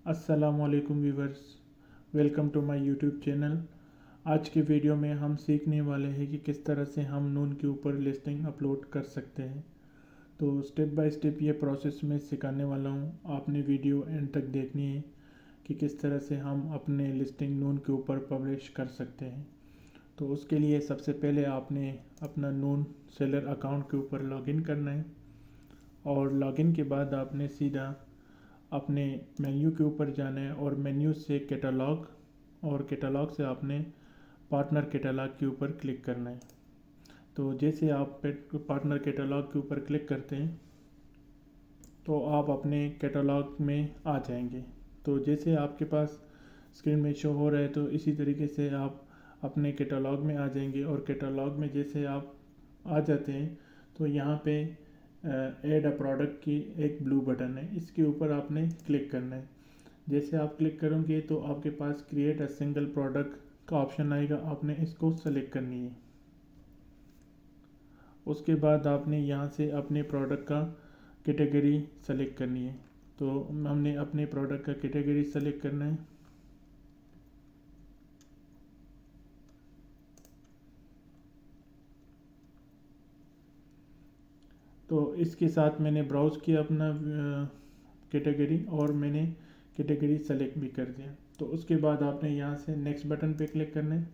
अस्सलामुअलैकुम viewers, welcome to my YouTube channel. आज के वीडियो में हम सीखने वाले हैं कि किस तरह से हम नून के ऊपर लिस्टिंग अपलोड कर सकते हैं। तो स्टेप बाय स्टेप ये प्रोसेस मैं सिखाने वाला हूँ। आपने वीडियो एंड तक देखनी है कि किस तरह से हम अपने लिस्टिंग नून के ऊपर पब्लिश कर सकते हैं। तो उसके लिए सबसे पहले आपने अपना नून सेलर अकाउंट के ऊपर लॉगिन करना है और लॉगिन के बाद आपने सीधा अपने मेन्यू के ऊपर जाना है और मेन्यू से कैटलॉग और कैटलॉग से आपने पार्टनर कैटलॉग के ऊपर क्लिक करना है। तो जैसे आप पार्टनर कैटलॉग के ऊपर क्लिक करते हैं तो आप अपने कैटलॉग में आ जाएंगे। तो जैसे आपके पास स्क्रीन में शो हो रहा है तो इसी तरीके से आप अपने कैटलॉग में आ जाएंगे और कैटलॉग में जैसे आप आ जाते हैं तो यहाँ पे ऐड अ प्रोडक्ट की एक ब्लू बटन है, इसके ऊपर आपने क्लिक करना है। जैसे आप क्लिक करोगे तो आपके पास क्रिएट अ सिंगल प्रोडक्ट का ऑप्शन आएगा, आपने इसको सेलेक्ट करनी है। उसके बाद आपने यहाँ से अपने प्रोडक्ट का कैटेगरी सेलेक्ट करनी है। तो हमने अपने प्रोडक्ट का कैटेगरी सेलेक्ट करना है। तो इसके साथ मैंने ब्राउज़ किया अपना कैटेगरी और मैंने कैटेगरी सेलेक्ट भी कर दिया। तो उसके बाद आपने यहाँ से नेक्स्ट बटन पे क्लिक करना है।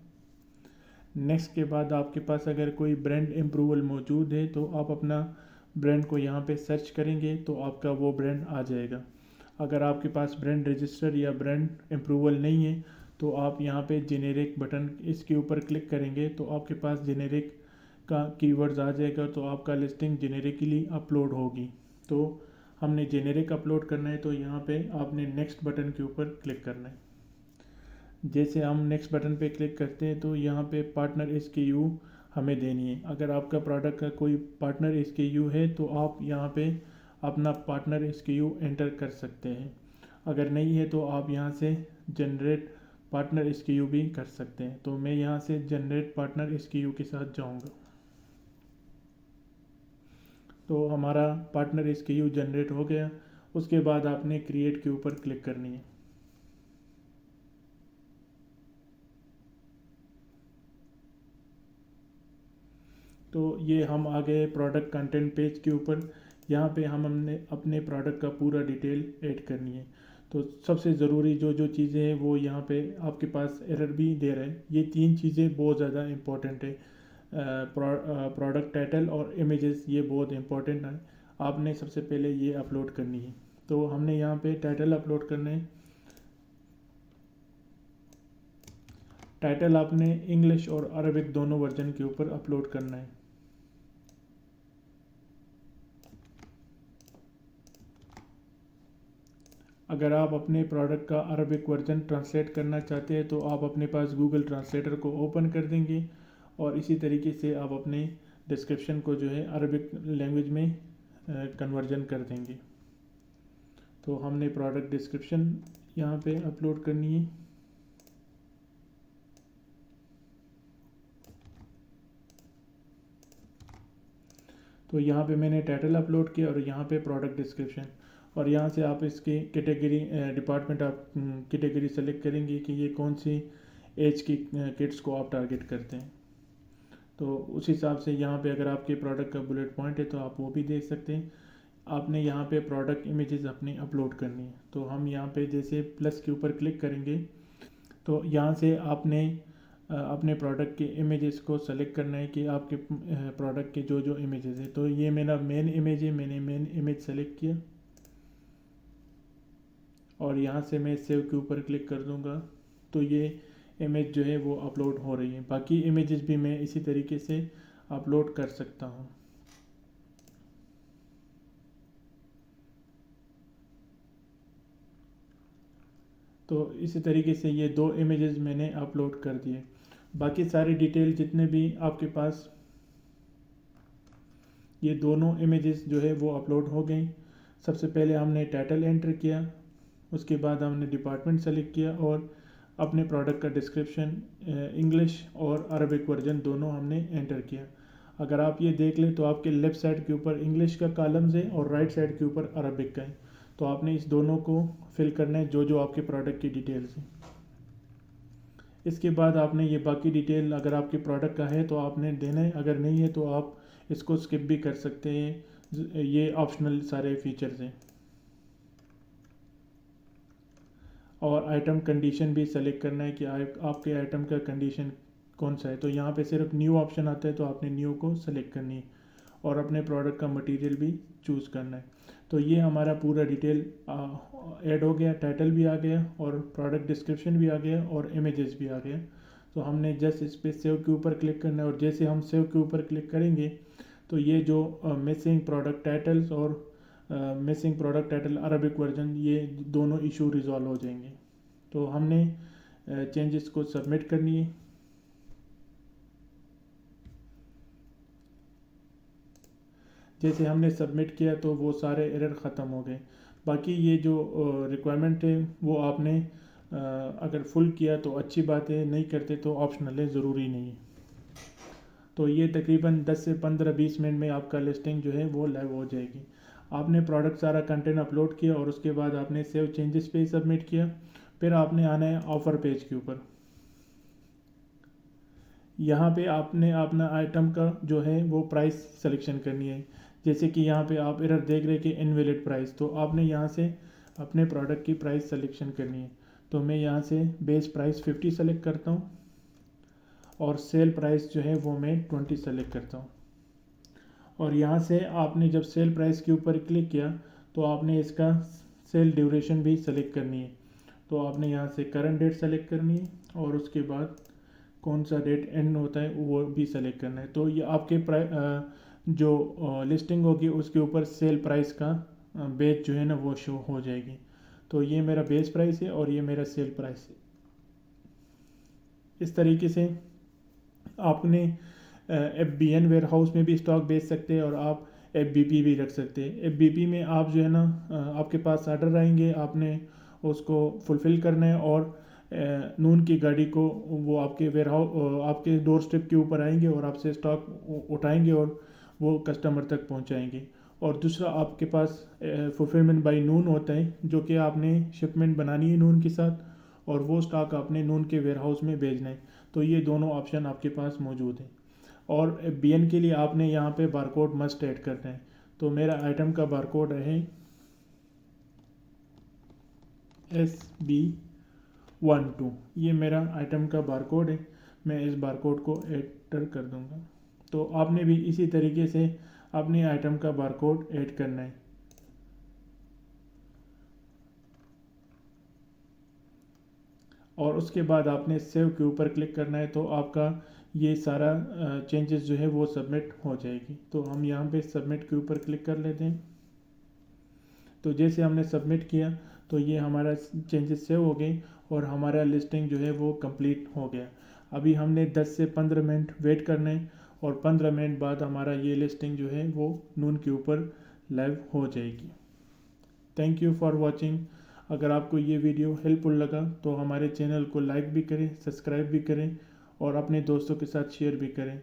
नेक्स्ट के बाद आपके पास अगर कोई ब्रांड अप्रूवल मौजूद है तो आप अपना ब्रांड को यहाँ पे सर्च करेंगे तो आपका वो ब्रांड आ जाएगा। अगर आपके पास ब्रांड रजिस्टर या ब्रांड अप्रूवल नहीं है तो आप यहाँ पे जेनेरिक बटन इसके ऊपर क्लिक करेंगे तो आपके पास जेनेरिक का कीवर्ड्स आ जाएगा, तो आपका लिस्टिंग जेनेरिकली अपलोड होगी। तो हमने जेनेरिक अपलोड करना है तो यहाँ पे आपने नेक्स्ट बटन के ऊपर क्लिक करना है। जैसे हम नेक्स्ट बटन पे क्लिक करते हैं तो यहाँ पे पार्टनर SKU हमें देनी है। अगर आपका प्रोडक्ट का कोई पार्टनर SKU है तो आप यहाँ पे अपना पार्टनर SKU एंटर कर सकते हैं। अगर नहीं है तो आप यहाँ से जनरेट पार्टनर SKU भी कर सकते हैं। तो मैं यहाँ से जनरेट पार्टनर SKU के साथ जाऊँगा। तो हमारा पार्टनर SKU जनरेट हो गया। उसके बाद आपने क्रिएट के ऊपर क्लिक करनी है। तो ये हम आ गए प्रोडक्ट कंटेंट पेज के ऊपर। यहाँ पे हमने अपने प्रोडक्ट का पूरा डिटेल ऐड करनी है। तो सबसे ज़रूरी जो जो चीज़ें हैं वो यहाँ पे आपके पास एरर भी दे रहा है। ये तीन चीज़ें बहुत ज़्यादा इम्पोर्टेंट है। प्रोडक्ट टाइटल और इमेजेस ये बहुत इम्पोर्टेंट है। आपने सबसे पहले ये अपलोड करनी है। तो हमने यहाँ पे टाइटल अपलोड करना है। टाइटल आपने इंग्लिश और अरबिक दोनों वर्जन के ऊपर अपलोड करना है। अगर आप अपने प्रोडक्ट का अरबिक वर्जन ट्रांसलेट करना चाहते हैं तो आप अपने पास गूगल ट्रांसलेटर को ओपन कर देंगे और इसी तरीके से आप अपने डिस्क्रिप्शन को जो है अरबिक लैंग्वेज में कन्वर्जन कर देंगे। तो हमने प्रोडक्ट डिस्क्रिप्शन यहाँ पे अपलोड करनी है। तो यहाँ पे मैंने टाइटल अपलोड किया और यहाँ पे प्रोडक्ट डिस्क्रिप्शन, और यहाँ से आप इसकी कैटेगरी डिपार्टमेंट आप कैटेगरी सेलेक्ट करेंगे कि ये कौन सी एज की किड्स को आप टारगेट करते हैं। तो उस हिसाब से यहाँ पे अगर आपके प्रोडक्ट का बुलेट पॉइंट है तो आप वो भी देख सकते हैं। आपने यहाँ पे प्रोडक्ट इमेजेस अपनी अपलोड करनी है। तो हम यहाँ पे जैसे प्लस के ऊपर क्लिक करेंगे तो यहाँ से आपने अपने प्रोडक्ट के इमेजेस को सेलेक्ट करना है कि आपके प्रोडक्ट के जो जो इमेजेस है। तो ये मेरा मेन इमेज है, मैंने मेन इमेज सेलेक्ट किया और यहाँ से मैं सेव के ऊपर क्लिक कर दूँगा। तो ये इमेज जो है वो अपलोड हो रही है। बाकी इमेजेस भी मैं इसी तरीके से अपलोड कर सकता हूँ। तो इसी तरीके से ये दो इमेजेस मैंने अपलोड कर दिए। बाकी सारी डिटेल जितने भी आपके पास ये दोनों इमेजेस जो है वो अपलोड हो गई। सबसे पहले हमने टाइटल एंटर किया, उसके बाद हमने डिपार्टमेंट सेलेक्ट किया और अपने प्रोडक्ट का डिस्क्रिप्शन इंग्लिश और अरबिक वर्जन दोनों हमने एंटर किया। अगर आप ये देख लें तो आपके लेफ़्ट साइड के ऊपर इंग्लिश का कॉलम्स है और राइट साइड के ऊपर अरबिक का है। तो आपने इस दोनों को फिल करना है, जो जो आपके प्रोडक्ट की डिटेल्स हैं। इसके बाद आपने ये बाकी डिटेल अगर आपके प्रोडक्ट का है तो आपने देना है, अगर नहीं है तो आप इसको स्किप भी कर सकते हैं। ये ऑप्शनल सारे फीचर्स हैं। और आइटम कंडीशन भी सेलेक्ट करना है कि आपके आइटम का कंडीशन कौन सा है। तो यहाँ पे सिर्फ न्यू ऑप्शन आता है, तो आपने न्यू को सेलेक्ट करनी है और अपने प्रोडक्ट का मटेरियल भी चूज़ करना है। तो ये हमारा पूरा डिटेल ऐड हो गया, टाइटल भी आ गया और प्रोडक्ट डिस्क्रिप्शन भी आ गया और इमेजेस भी आ गया। तो हमने जस्ट इस पर सेव के ऊपर क्लिक करना है और जैसे हम सेव के ऊपर क्लिक करेंगे तो ये जो मिसिंग प्रोडक्ट टाइटल्स और missing product title Arabic version, ये दोनों इशू रिजॉल्व हो जाएंगे। तो हमने चेंजेस को सबमिट करनी है। जैसे हमने सबमिट किया तो वो सारे एरर ख़त्म हो गए। बाकी ये जो रिक्वायरमेंट है वो आपने अगर फुल किया तो अच्छी बात है, नहीं करते तो ऑप्शनल है, ज़रूरी नहीं है। तो ये तकरीबन 10 से 15-20 मिनट में आपका लिस्टिंग जो है वो लाइव हो जाएगी। आपने प्रोडक्ट सारा कंटेंट अपलोड किया और उसके बाद आपने सेव चेंजेस पे सबमिट किया। फिर आपने आना है ऑफ़र पेज के ऊपर। यहाँ पे आपने अपना आइटम का जो है वो प्राइस सिलेक्शन करनी है। जैसे कि यहाँ पे आप एरर देख रहे हैं कि इनवैलिड प्राइस, तो आपने यहाँ से अपने प्रोडक्ट की प्राइस सिलेक्शन करनी है। तो मैं यहाँ से बेस प्राइस 50 सेलेक्ट करता हूँ और सेल प्राइस जो है वो मैं 20 सेलेक्ट करता हूँ। और यहाँ से आपने जब सेल प्राइस के ऊपर क्लिक किया तो आपने इसका सेल ड्यूरेशन भी सेलेक्ट करनी है। तो आपने यहाँ से करंट डेट सेलेक्ट करनी है और उसके बाद कौन सा डेट एंड होता है वो भी सेलेक्ट करना है। तो ये आपके जो लिस्टिंग होगी उसके ऊपर सेल प्राइस का बेस जो है ना वो शो हो जाएगी। तो ये मेरा बेस प्राइस है और ये मेरा सेल प्राइस है। इस तरीके से आपने FBN वेयर हाउस में भी स्टॉक बेच सकते हैं और आप FBP भी रख सकते हैं। FBP में आप जो है ना आपके पास ऑर्डर आएंगे, आपने उसको फुलफ़िल करना है और नून की गाड़ी को वो आपके वेयर हाउस आपके डोर स्टेप के ऊपर आएंगे और आपसे स्टॉक उठाएंगे और वो कस्टमर तक पहुंचाएंगे। और दूसरा आपके पास फुलफिलमेंट बाय नून होता है, जो कि आपने शिपमेंट बनानी है नून के साथ और वो स्टॉक आपने नून के वेयर हाउस में भेजना है। तो ये दोनों ऑप्शन आपके पास मौजूद हैं। और BN के लिए आपने यहाँ पे बारकोड मस्ट ऐड करना है। तो मेरा आइटम का बारकोड है SB12। ये मेरा आइटम का बारकोड है। मैं इस बारकोड को एंटर कर दूंगा। तो आपने भी इसी तरीके से अपने आइटम का बारकोड ऐड करना है। और उसके बाद आपने सेव के ऊपर क्लिक करना है तो आपका ये सारा चेंजेस जो है वो सबमिट हो जाएगी। तो हम यहाँ पे सबमिट के ऊपर क्लिक कर लेते हैं। तो जैसे हमने सबमिट किया तो ये हमारा चेंजेस सेव हो गए और हमारा लिस्टिंग जो है वो कंप्लीट हो गया। अभी हमने 10 से 15 मिनट वेट करना है और 15 मिनट बाद हमारा ये लिस्टिंग जो है वो नून के ऊपर लाइव हो जाएगी। Thank you for watching. अगर आपको ये वीडियो हेल्पफुल लगा तो हमारे चैनल को लाइक भी करें, सब्सक्राइब भी करें और अपने दोस्तों के साथ शेयर भी करें।